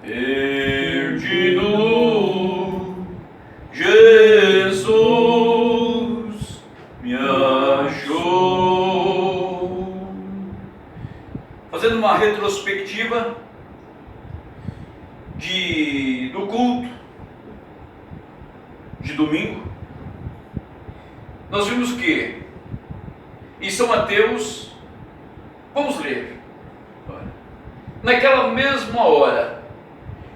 perdido, Jesus me achou. Fazendo uma retrospectiva do culto de domingo, nós vimos que em São Mateus, vamos ler, naquela mesma hora,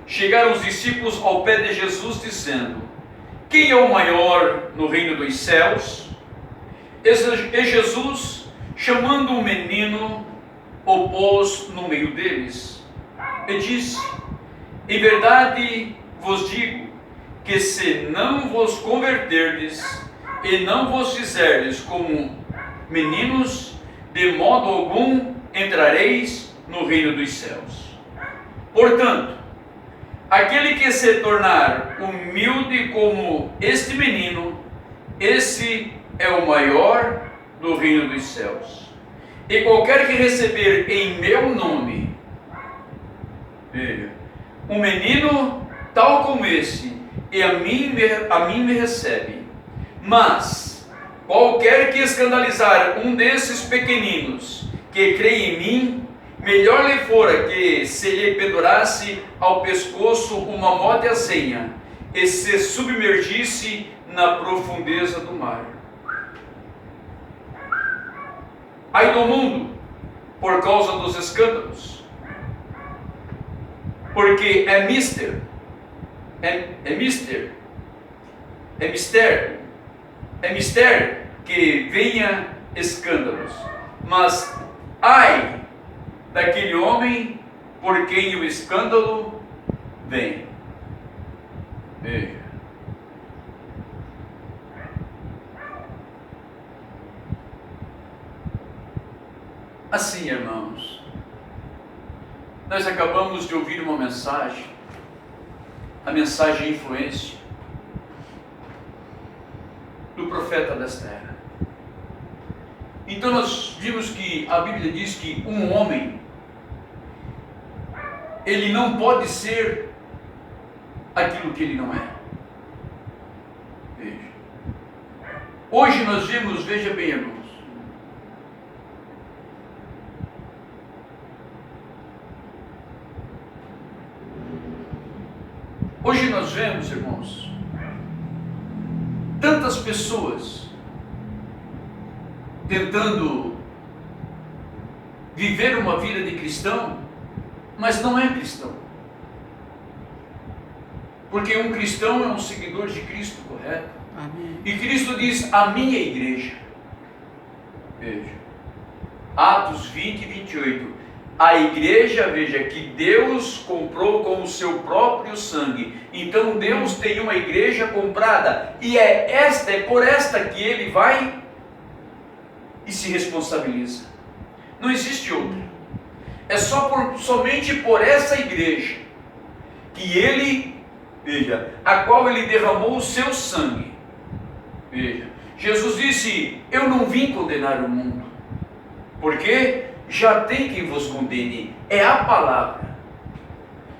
chegaram os discípulos ao pé de Jesus, dizendo: quem é o maior no reino dos céus? E Jesus, chamando um menino, o pôs no meio deles, e disse: em verdade vos digo, que se não vos converterdes, e não vos fizerdes como meninos, de modo algum entrareis no reino dos céus. Portanto, aquele que se tornar humilde como este menino, esse é o maior do reino dos céus. E qualquer que receber em meu nome, veja, um menino tal como esse, e a mim me recebe. Mas qualquer que escandalizar um desses pequeninos que crê em mim, melhor lhe fora que se lhe pendurasse ao pescoço uma mó de azenha e se submergisse na profundeza do mar. Ai do mundo, por causa dos escândalos, porque é mistério que venha escândalos. Mas ai daquele homem por quem o escândalo vem. Veja. Assim, irmãos, nós acabamos de ouvir uma mensagem, a mensagem de influência do profeta desta era. Então nós vimos que a Bíblia diz que um homem, ele não pode ser aquilo que ele não é. Veja. Hoje nós vimos, veja bem, irmãos, hoje nós vemos, irmãos, tantas pessoas tentando viver uma vida de cristão, mas não é cristão. Porque um cristão é um seguidor de Cristo, correto? Amém. E Cristo diz: a minha igreja. Veja, Atos 20 e 28. A igreja, veja, que Deus comprou com o seu próprio sangue. Então Deus tem uma igreja comprada, e é por esta que ele vai e se responsabiliza. Não existe outra. É somente por essa igreja que ele, veja, a qual ele derramou o seu sangue. Veja, Jesus disse: eu não vim condenar o mundo, porque já tem quem vos condene, é a palavra.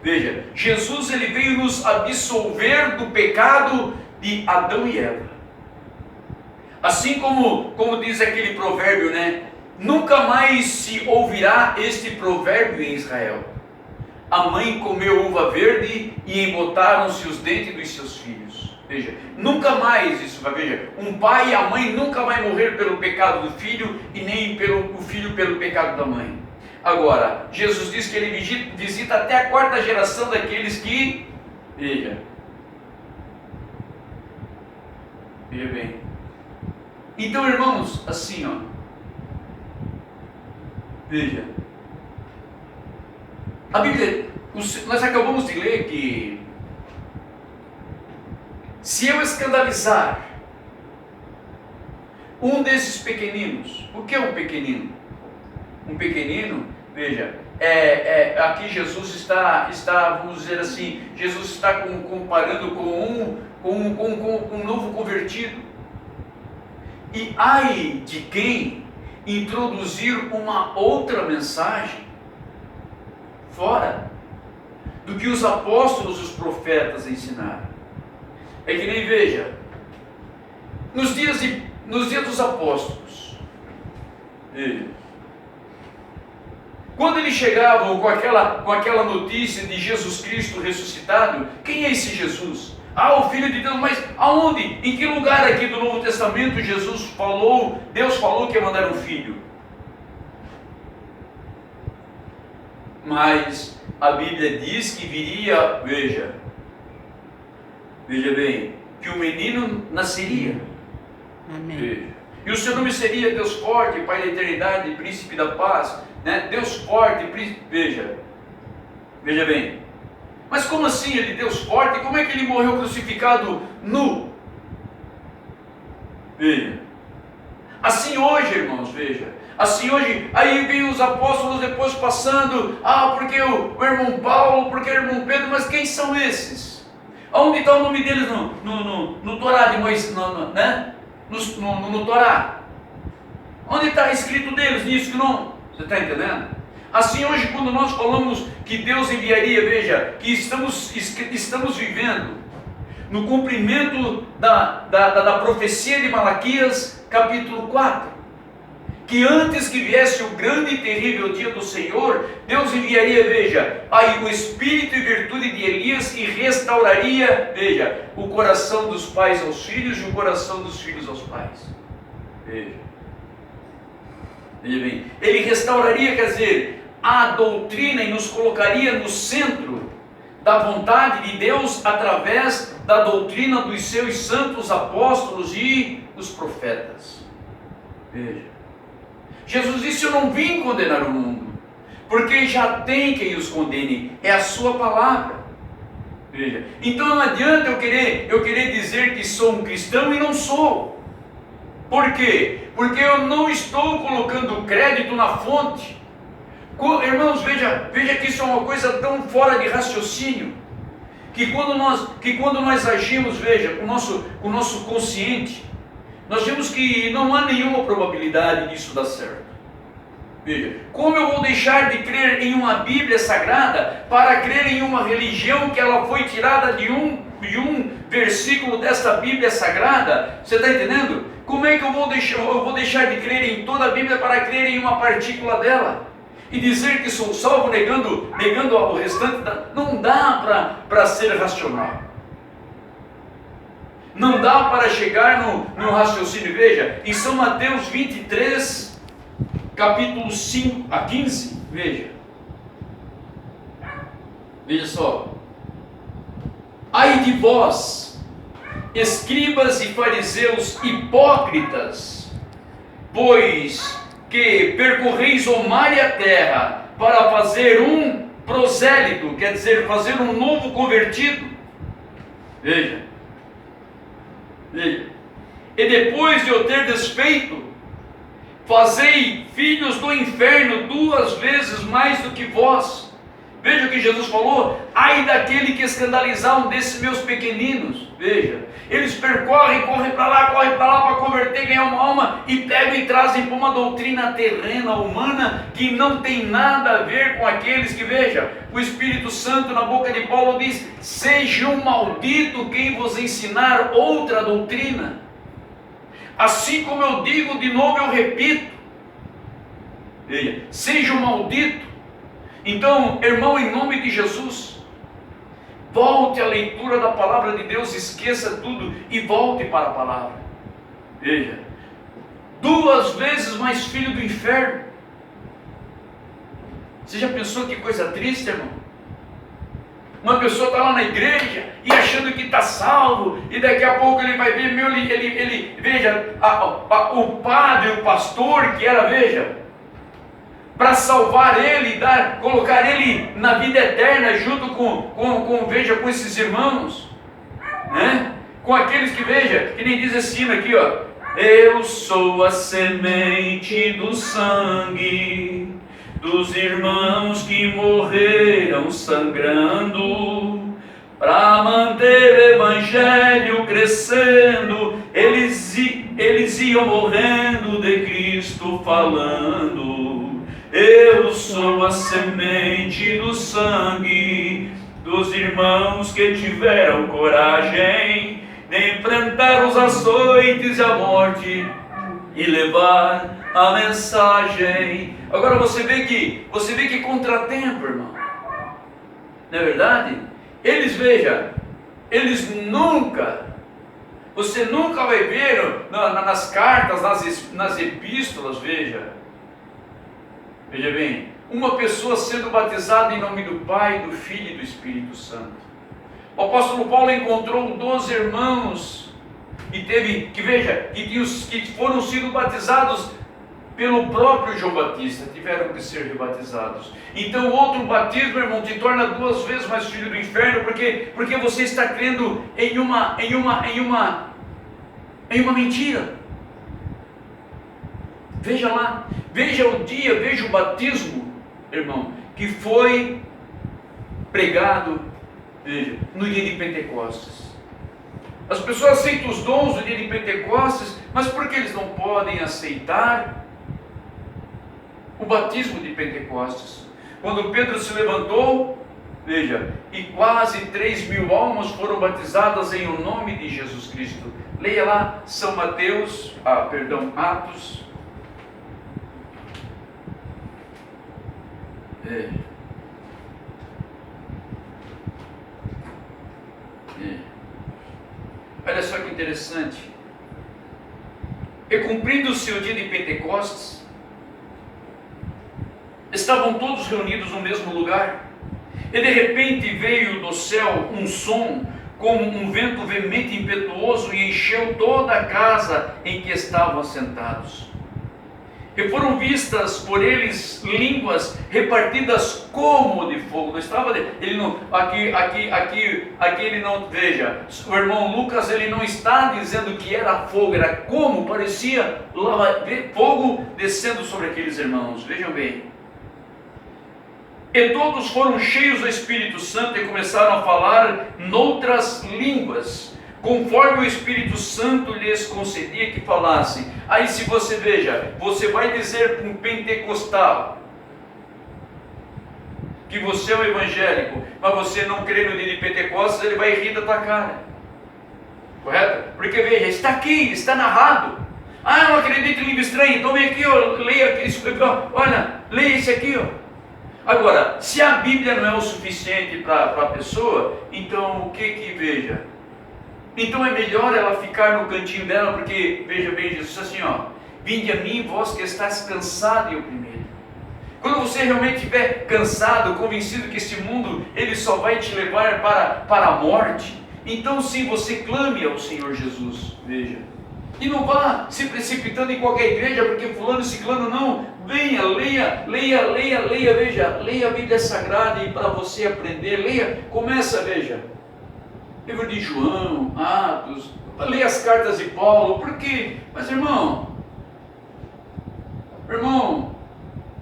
Veja, Jesus, ele veio nos absolver do pecado de Adão e Eva. Assim como diz aquele provérbio, né? Nunca mais se ouvirá este provérbio em Israel: a mãe comeu uva verde e embotaram-se os dentes dos seus filhos. Veja, nunca mais isso vai. Veja, um pai e a mãe nunca vai morrer pelo pecado do filho, e nem o filho pelo pecado da mãe. Agora, Jesus diz que ele visita até a quarta geração daqueles que, veja bem. Então, irmãos, assim, ó, veja, a Bíblia, nós acabamos de ler que se eu escandalizar um desses pequeninos, o que é um pequenino? Um pequenino, veja, aqui Jesus está, vamos dizer assim, Jesus está comparando com um novo convertido. E ai de quem introduzir uma outra mensagem fora do que os apóstolos e os profetas ensinaram. É que nem, veja, nos dias dos apóstolos, quando eles chegavam com aquela notícia de Jesus Cristo ressuscitado, quem é esse Jesus? Ah, o Filho de Deus, mas aonde? Em que lugar aqui do Novo Testamento Deus falou que ia mandar um filho? Mas a Bíblia diz que viria, veja bem, que o menino nasceria. Amém. Veja. E o seu nome seria Deus forte, Pai da eternidade, Príncipe da paz, né? Deus forte, príncipe, veja bem. Mas como assim ele Deus forte? Como é que ele morreu crucificado nu? Veja. Assim hoje, irmãos, veja. Assim hoje, aí vem os apóstolos depois passando, porque o irmão Paulo, porque o irmão Pedro, mas quem são esses? Onde está o nome deles no Torá de Moisés, né? No Torá? Onde está escrito deles nisso que não? Você está entendendo? Assim hoje, quando nós falamos que Deus enviaria, veja, que estamos vivendo no cumprimento da profecia de Malaquias, capítulo 4, que antes que viesse o grande e terrível dia do Senhor, Deus enviaria, veja, aí o espírito e virtude de Elias e restauraria, veja, o coração dos pais aos filhos e o coração dos filhos aos pais. Veja bem, ele restauraria, quer dizer, a doutrina e nos colocaria no centro da vontade de Deus através da doutrina dos seus santos apóstolos e dos profetas. Veja, Jesus disse: eu não vim condenar o mundo, porque já tem quem os condene, é a sua palavra. Veja, então não adianta eu querer dizer que sou um cristão e não sou. Por quê? Porque eu não estou colocando crédito na fonte. Irmãos, veja que isso é uma coisa tão fora de raciocínio, que quando nós agimos, veja, com o nosso consciente, nós vemos que não há nenhuma probabilidade disso dar certo. Veja, como eu vou deixar de crer em uma Bíblia sagrada para crer em uma religião que ela foi tirada de um versículo desta Bíblia sagrada? Você está entendendo? Como é que eu vou deixar de crer em toda a Bíblia para crer em uma partícula dela? E dizer que sou salvo negando o restante? Não dá para ser racional. Não dá para chegar no raciocínio. Veja, em São Mateus 23, capítulo 5 a 15, veja só. Ai de vós, escribas e fariseus hipócritas, pois que percorreis o mar e a terra para fazer um prosélito, quer dizer, fazer um novo convertido. Veja. E depois de o ter desfeito, fazei filhos do inferno 2 vezes mais do que vós. Veja o que Jesus falou: ai daquele que escandalizar um desses meus pequeninos. Veja, eles correm para lá para converter, ganhar uma alma, e pegam e trazem para uma doutrina terrena, humana, que não tem nada a ver com aqueles que, veja, o Espírito Santo na boca de Paulo diz: seja um maldito quem vos ensinar outra doutrina. Assim como eu digo, de novo eu repito, veja, seja um maldito. Então, irmão, em nome de Jesus, volte à leitura da palavra de Deus, esqueça tudo e volte para a palavra. Veja, 2 vezes mais filho do inferno. Você já pensou que coisa triste, irmão? Uma pessoa está lá na igreja e achando que está salvo, e daqui a pouco ele vai ver, veja, o padre, o pastor que era, veja, para salvar ele, colocar ele na vida eterna, junto com esses irmãos, né? Com aqueles que, veja, que nem diz assim aqui, ó: eu sou a semente do sangue dos irmãos que morreram sangrando, para manter o evangelho crescendo, eles iam morrendo de Cristo falando. Eu sou a semente do sangue dos irmãos que tiveram coragem de enfrentar os açoites e a morte e levar a mensagem. Agora você vê que contratempo, irmão. Não é verdade? Eles nunca, você nunca vai ver nas cartas, nas epístolas, veja bem, uma pessoa sendo batizada em nome do Pai, do Filho e do Espírito Santo. O apóstolo Paulo encontrou 12 irmãos e teve, que foram sido batizados pelo próprio João Batista, tiveram que ser rebatizados. Então outro batismo, irmão, te torna 2 vezes mais filho do inferno, porque você está crendo em uma mentira. Veja lá, veja o batismo, irmão, que foi pregado, veja, no dia de Pentecostes. As pessoas aceitam os dons no dia de Pentecostes, mas por que eles não podem aceitar o batismo de Pentecostes? Quando Pedro se levantou, veja, e quase 3.000 almas foram batizadas em o nome de Jesus Cristo. Leia lá Atos. Olha só que interessante. E cumprindo-se o dia de Pentecostes, estavam todos reunidos no mesmo lugar, e de repente veio do céu um som, como um vento veemente e impetuoso, e encheu toda a casa em que estavam assentados. E foram vistas por eles línguas repartidas como de fogo. Não estava, ele não, aqui ele não, veja, o irmão Lucas, ele não está dizendo que era fogo, era como, parecia fogo descendo sobre aqueles irmãos. Vejam bem. E todos foram cheios do Espírito Santo e começaram a falar noutras línguas, conforme o Espírito Santo lhes concedia que falassem. Aí se você veja, você vai dizer para um pentecostal que você é um evangélico, mas você não crê no dia de Pentecostes, ele vai rir da tua cara. Correto? Porque veja, está aqui, está narrado. Eu não acredito em língua estranha, então vem aqui, leia isso, olha, leia esse aqui, Agora, se a Bíblia não é o suficiente para a pessoa, então o que veja? Então é melhor ela ficar no cantinho dela, porque, veja bem, Jesus assim, vinde a mim, vós que estáis cansado e oprimido. Quando você realmente estiver cansado, convencido que este mundo, ele só vai te levar para a morte, então sim, você clame ao Senhor Jesus, veja. E não vá se precipitando em qualquer igreja, porque fulano e ciclano não. Venha, leia, veja, leia a Bíblia Sagrada e para você aprender, leia, começa, veja. Livro de João, Atos, leia as cartas de Paulo, por quê? Mas irmão,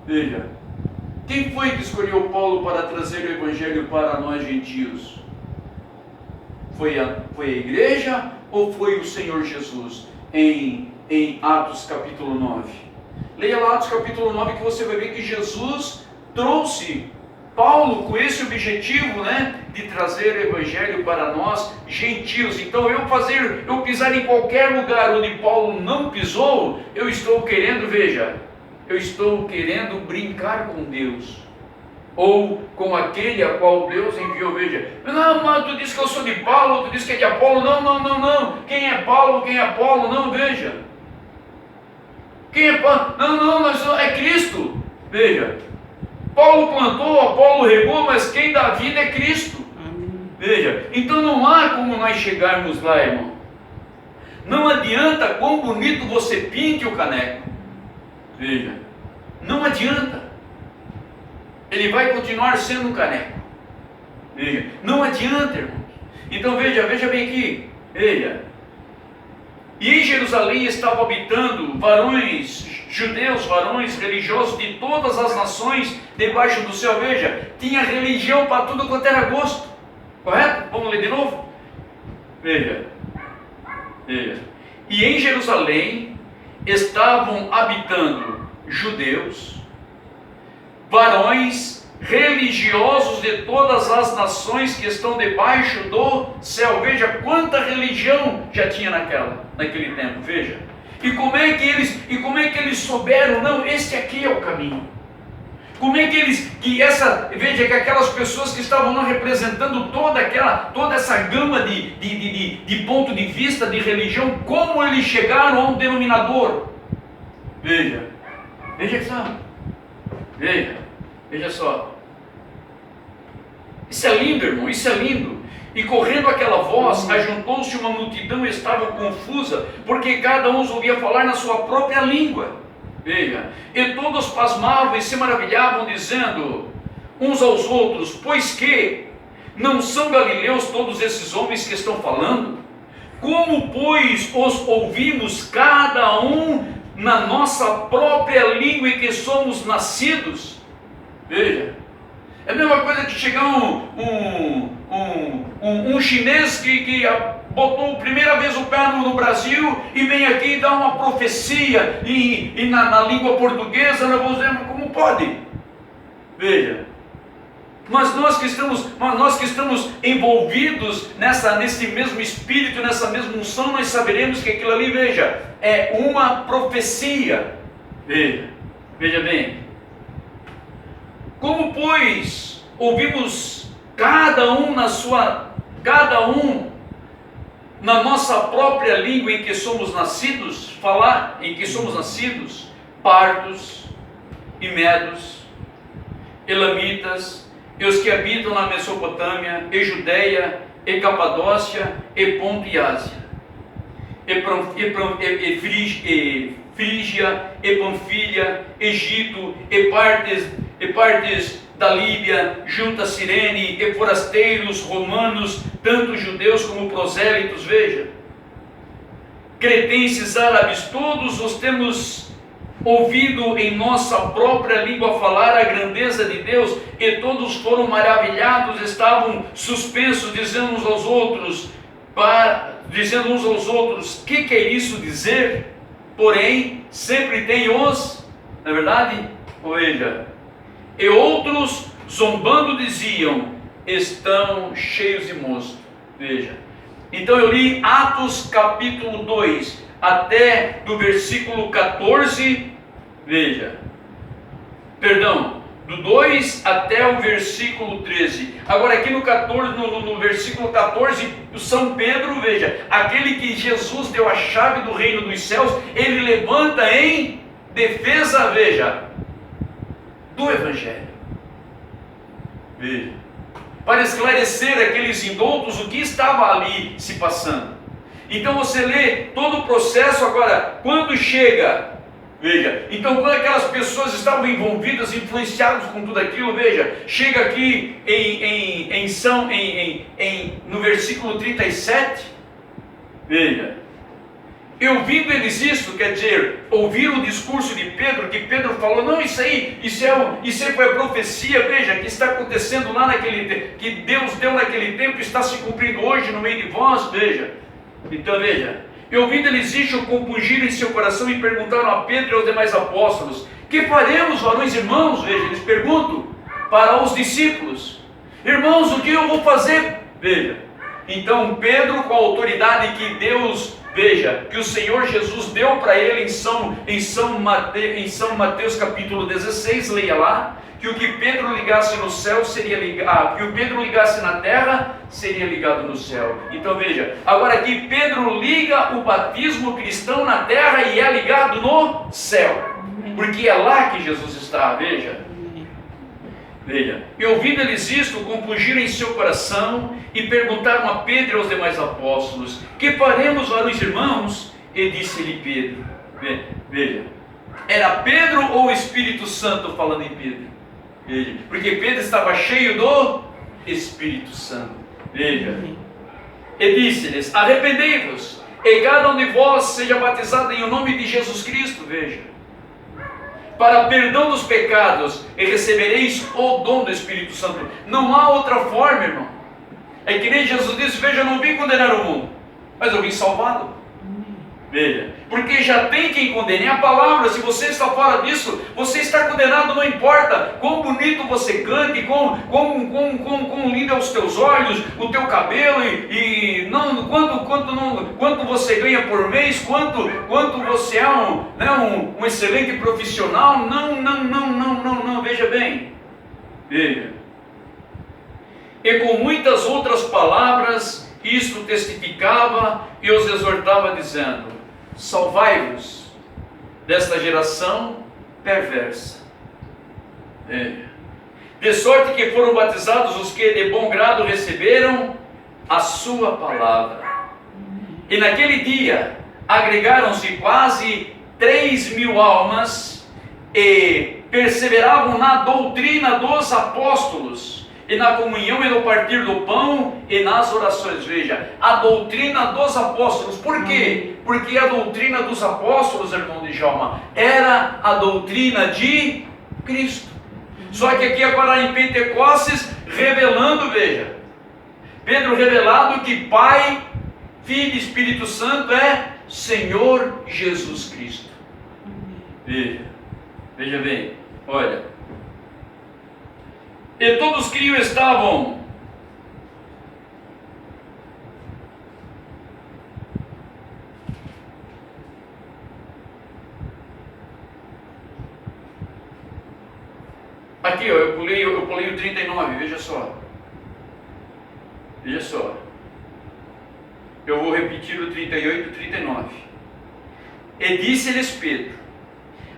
veja, quem foi que escolheu Paulo para trazer o Evangelho para nós gentios? Foi a igreja ou foi o Senhor Jesus? Em Atos capítulo 9. Leia lá Atos capítulo 9 que você vai ver que Jesus trouxe Paulo com esse objetivo, de trazer o Evangelho para nós gentios. Então eu pisar em qualquer lugar onde Paulo não pisou, eu estou querendo brincar com Deus, ou com aquele a qual Deus enviou. Veja, não, mas tu diz que eu sou de Paulo, tu diz que é de Apolo. Não, quem é Paulo, quem é Apolo? Não, veja, quem é Paulo? Não, é Cristo. Veja, Paulo plantou, Apolo regou, mas quem dá vida é Cristo. Veja, então não há como nós chegarmos lá, irmão. Não adianta quão bonito você pinte o caneco. Veja, não adianta. Ele vai continuar sendo um caneco. Veja, não adianta, irmãos. Então veja bem aqui, veja. E em Jerusalém estavam habitando judeus, varões religiosos de todas as nações debaixo do céu. Veja, tinha religião para tudo quanto era gosto. Correto? Vamos ler de novo? Veja. E em Jerusalém estavam habitando judeus, varões religiosos de todas as nações que estão debaixo do céu. Veja quanta religião já tinha naquele tempo, veja. E como é que eles souberam? Não, este aqui é o caminho. Como é que veja que aquelas pessoas que estavam lá representando toda essa gama de ponto de vista de religião, como eles chegaram a um denominador? Veja só, veja só. Isso é lindo, irmão, isso é lindo. E correndo aquela voz, ajuntou-se uma multidão e estava confusa, porque cada um os ouvia falar na sua própria língua. Veja, e todos pasmavam e se maravilhavam, dizendo uns aos outros: pois que não são galileus todos esses homens que estão falando? Como, pois, os ouvimos cada um na nossa própria língua em que somos nascidos? Veja, é a mesma coisa que chegar um chinês que botou a primeira vez o pé no Brasil e vem aqui e dá uma profecia e na língua portuguesa. Nós vamos dizer, como pode? Veja, mas nós que estamos envolvidos nesse mesmo espírito, nessa mesma unção, nós saberemos que aquilo ali, veja, é uma profecia. Veja bem. Como, pois, ouvimos cada um na nossa própria língua em que somos nascidos, falar em que somos nascidos, partos e medos, elamitas, e os que habitam na Mesopotâmia, e Judeia, e Capadócia, e Ponto e Ásia, e Frígia, e Panfilha, Egito, e partes da Líbia, junto a Cirene, e forasteiros romanos, tanto judeus como prosélitos. Veja, cretenses, árabes, todos os temos ouvido em nossa própria língua falar a grandeza de Deus, e todos foram maravilhados, estavam suspensos, dizendo uns aos outros, que é isso dizer? Porém, sempre tem os, não é verdade? Veja, e outros, zombando, diziam: estão cheios de mosto. Veja, então eu li Atos capítulo 2, até do versículo 14, veja, perdão, do 2 até o versículo 13. Agora aqui no versículo 14, São Pedro, veja, aquele que Jesus deu a chave do reino dos céus, ele levanta em defesa, veja, do Evangelho. Veja, para esclarecer aqueles indoutos o que estava ali se passando. Então você lê todo o processo. Agora, quando chega, veja, então quando aquelas pessoas estavam envolvidas, influenciadas com tudo aquilo, veja, chega aqui no versículo 37, veja, e ouvindo eles isso, quer dizer, ouviram o discurso de Pedro, que Pedro falou: não, isso aí foi a profecia, veja, que está acontecendo lá que Deus deu naquele tempo, está se cumprindo hoje no meio de vós, veja. Então veja, e ouvindo eles isso, compungiram em seu coração e perguntaram a Pedro e aos demais apóstolos: que faremos, varões irmãos? Veja, eles perguntam para os discípulos: irmãos, o que eu vou fazer? Veja, então Pedro, com a autoridade que Deus, veja, que o Senhor Jesus deu para ele em São Mateus capítulo 16, leia lá, que o que Pedro ligasse no céu seria ligado, que o Pedro ligasse na terra seria ligado no céu. Então veja, agora aqui Pedro liga o batismo cristão na terra e é ligado no céu, porque é lá que Jesus está, veja. Veja, e ouvindo eles isto, compungiram em seu coração e perguntaram a Pedro e aos demais apóstolos: que faremos, varões irmãos? E disse-lhe Pedro, veja, era Pedro ou o Espírito Santo falando em Pedro? Veja, porque Pedro estava cheio do Espírito Santo. Veja, e disse-lhes: arrependei-vos, e cada um de vós seja batizado em o nome de Jesus Cristo, veja, para perdão dos pecados, e recebereis o dom do Espírito Santo. Não há outra forma, irmão. É que nem Jesus disse: veja, eu não vim condenar o mundo, mas eu vim salvá-lo. Veja, porque já tem quem condene. É a palavra. Se você está fora disso, você está condenado, não importa quão bonito você cante, quão lindo é os teus olhos, o teu cabelo, e não, quanto você ganha por mês, quanto você é um excelente profissional. Não, veja bem. Veja. E com muitas outras palavras, isto testificava e os exortava, dizendo: salvai-vos desta geração perversa. De sorte que foram batizados os que de bom grado receberam a sua palavra. E naquele dia agregaram-se quase 3.000 almas e perseveravam na doutrina dos apóstolos, e na comunhão e no partir do pão e nas orações. Veja, a doutrina dos apóstolos. Por quê? Porque a doutrina dos apóstolos, irmão de Djalma, era a doutrina de Cristo. Só que aqui agora em Pentecostes, revelando, veja, Pedro revelado que Pai, Filho e Espírito Santo é Senhor Jesus Cristo. Veja bem, olha. E todos que estavam aqui, ó, eu pulei o 39, veja só. Veja só. Eu vou repetir o 38 e 39. E disse-lhes Pedro: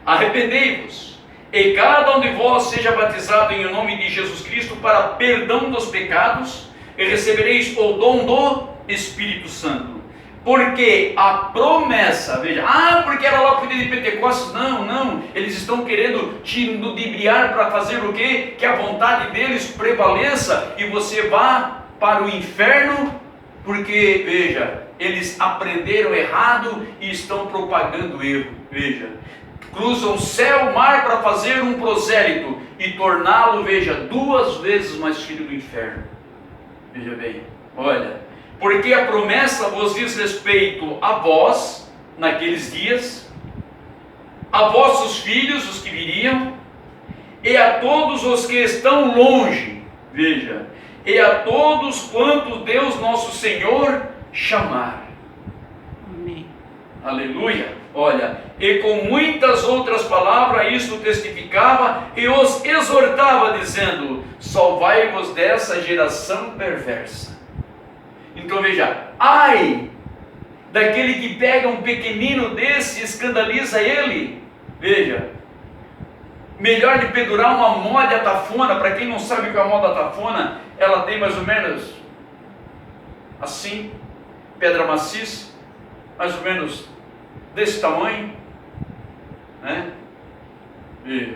arrependei-vos, e cada um de vós seja batizado em nome de Jesus Cristo para perdão dos pecados, e recebereis o dom do Espírito Santo. Porque a promessa, veja, porque era lá para o dia de Pentecostes. Não, eles estão querendo te ludibriar para fazer o quê? Que a vontade deles prevaleça e você vá para o inferno, porque, veja, eles aprenderam errado e estão propagando erro. Veja, cruzam céu e mar para fazer um prosélito e torná-lo, veja, 2 vezes mais filho do inferno. Veja bem, olha, porque a promessa vos diz respeito a vós, naqueles dias, a vossos filhos, os que viriam, e a todos os que estão longe, veja, e a todos quanto Deus nosso Senhor chamar. Amém. Aleluia. Olha, e com muitas outras palavras isto testificava e os exortava, dizendo: salvai-vos dessa geração perversa. Então veja, ai daquele que pega um pequenino desse e escandaliza ele. Veja, melhor de pendurar uma moda tafona. Para quem não sabe o que é a moda tafona, ela tem mais ou menos assim, pedra maciça, mais ou menos desse tamanho, né? E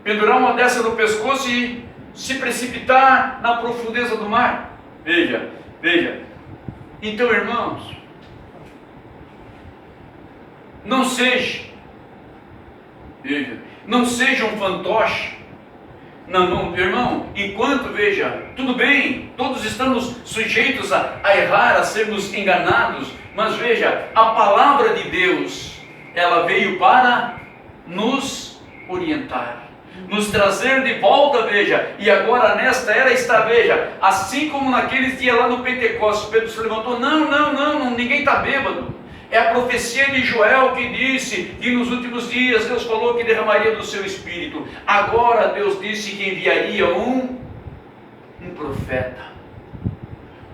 pendurar uma dessa no pescoço e se precipitar na profundeza do mar. Veja. Então, irmãos, não seja um fantoche. Não, irmão, enquanto, veja, tudo bem, todos estamos sujeitos a errar, a sermos enganados, mas veja, a palavra de Deus, ela veio para nos orientar, nos trazer de volta, veja, e agora nesta era está, veja, assim como naqueles dias lá no Pentecostes, Pedro se levantou, não, ninguém está bêbado. É a profecia de Joel que disse que nos últimos dias Deus falou que derramaria do seu Espírito. Agora Deus disse que enviaria um profeta,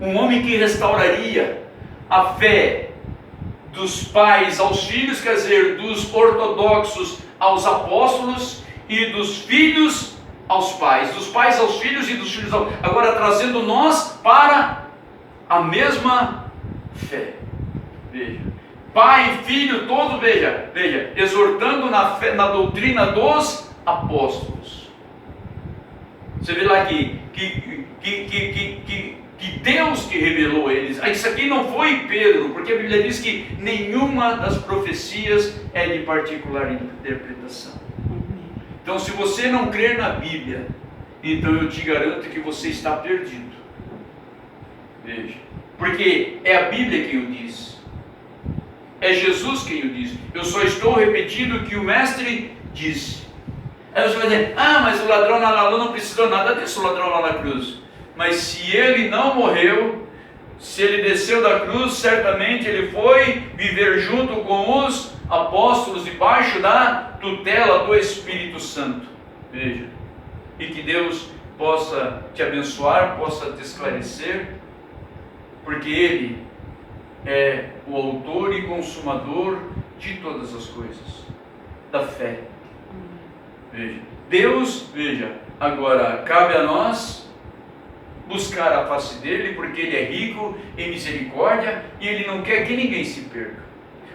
um homem que restauraria a fé dos pais aos filhos, quer dizer, dos ortodoxos aos apóstolos e dos filhos aos pais, dos pais aos filhos e dos filhos aos... Agora trazendo nós para a mesma fé. Veja, Pai, Filho, todo, veja, exortando na fé, na doutrina dos apóstolos. Você vê lá que Deus que revelou a eles. Isso aqui não foi Pedro, porque a Bíblia diz que nenhuma das profecias é de particular interpretação. Então, se você não crer na Bíblia, então eu te garanto que você está perdido. Veja, porque é a Bíblia que o diz. É Jesus quem o diz. Eu só estou repetindo o que o Mestre disse. Aí você vai dizer, mas o ladrão lá não precisou nada disso, o ladrão lá na cruz. Mas se ele não morreu, se ele desceu da cruz, certamente ele foi viver junto com os apóstolos, debaixo da tutela do Espírito Santo. Veja, e que Deus possa te abençoar, possa te esclarecer, porque Ele é o autor e consumador de todas as coisas, da fé. Veja, Deus, veja, agora cabe a nós buscar a face dele, porque ele é rico em misericórdia e ele não quer que ninguém se perca.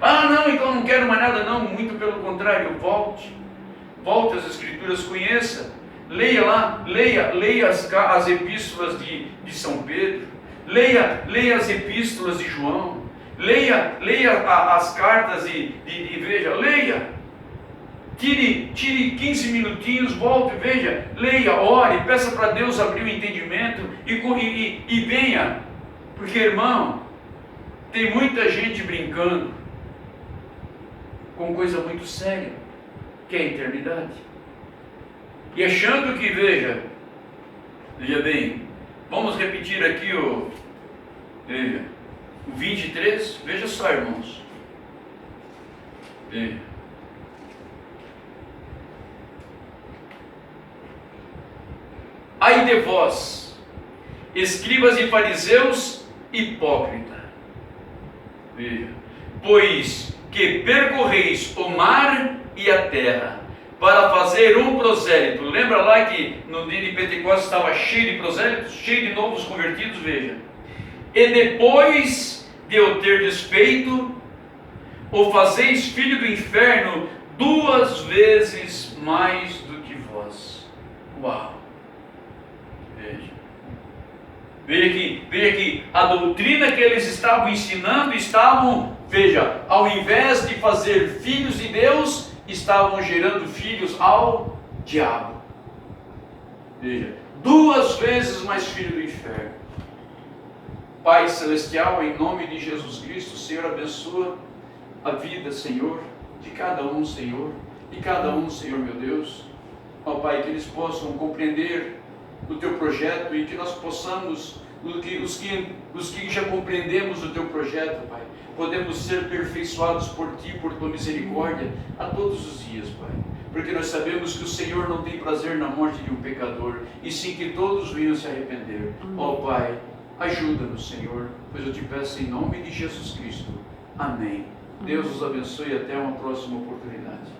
Não, então não quero mais nada, não, muito pelo contrário, volte às Escrituras, conheça, leia lá, leia as epístolas de São Pedro, leia as epístolas de João, leia as cartas veja, leia. Tire 15 minutinhos, volte, veja, leia, ore, peça para Deus abrir o entendimento e venha, porque, irmão, tem muita gente brincando com coisa muito séria, que é a eternidade, e achando que, veja bem, vamos repetir aqui o 23, veja só, irmãos, veja. Ai de vós, escribas e fariseus, hipócrita, veja, pois que percorreis o mar e a terra, para fazer um prosélito. Lembra lá que no dia de Pentecostes estava cheio de prosélitos, cheio de novos convertidos, veja. E depois de o ter desfeito, o fazeis filho do inferno 2 vezes mais do que vós. Uau! Veja que a doutrina que eles estavam ensinando, veja, ao invés de fazer filhos de Deus, estavam gerando filhos ao diabo. Veja, 2 vezes mais filho do inferno. Pai Celestial, em nome de Jesus Cristo, Senhor, abençoa a vida, Senhor, de cada um, Senhor, meu Deus. Ó Pai, que eles possam compreender o Teu projeto e que nós possamos, os que já compreendemos o Teu projeto, Pai, podemos ser aperfeiçoados por Ti, por Tua misericórdia, a todos os dias, Pai. Porque nós sabemos que o Senhor não tem prazer na morte de um pecador, e sim que todos venham se arrepender. Ó Pai, ajuda-nos, Senhor, pois eu te peço em nome de Jesus Cristo. Amém. Deus os abençoe e até uma próxima oportunidade.